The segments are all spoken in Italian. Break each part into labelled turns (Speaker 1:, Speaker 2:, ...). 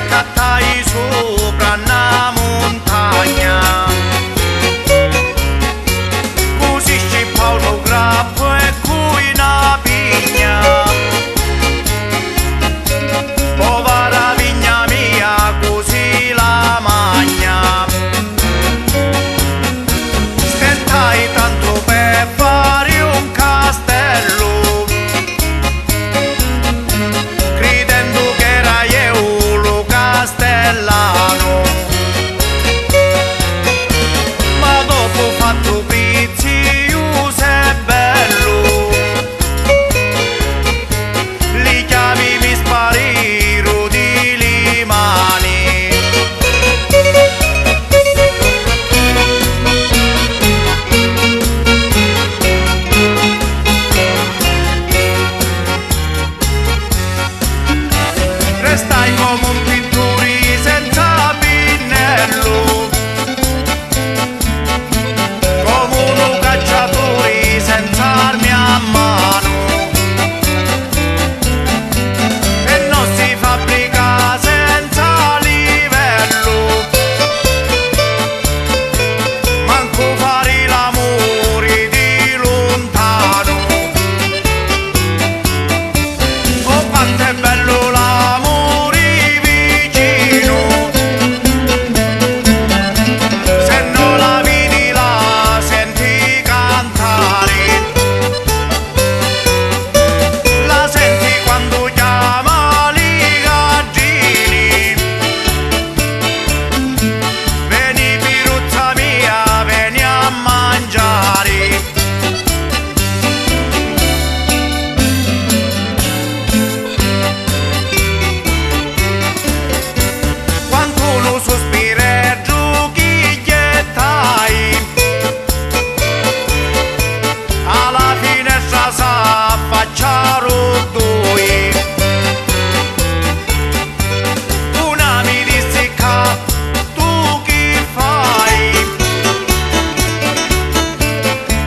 Speaker 1: scattai sopra una montagna, così scippa un grappo e cui una pigna. Povera vigna mia, così la magna. Stentai tanto per fare un castello, credendo che era io lo castellano. Ma dopo fatto prezioso e bello, le chiavi mi sparirono di le mani. Restai come un pittore senza pennello, come un cacciatore senza armi a mano, e non si fabbrica senza livello, manco fare l'amore di lontano. Oh, quanto è bello l'amore vicino, se non la vedi la senti cantare, la senti quando chiama i gaggini. Vieni piruzza mia, vieni a mangiare. Quantuno sospira e giochicchiettai, alla finestra s'affacciarono due. Una mi disse che tu che fai,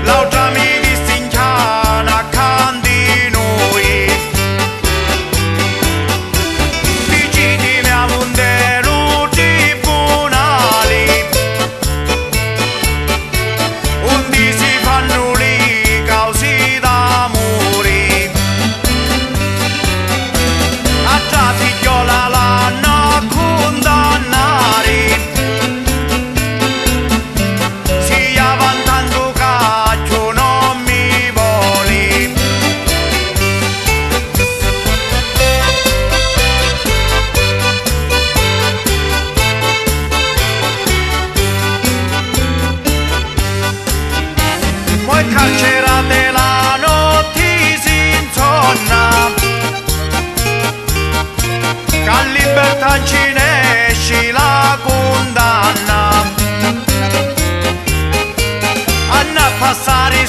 Speaker 1: l'altra mi disse in chiana accanto di noi. Vicini mi avundero tribunali, onde si fanno le cause d'amore. A già figliola l'hanno a condannare, sia vantando caccio non mi voli. Poi carcerate la notte si insonna, che a libertà ci ne esce la condanna. Anna a passare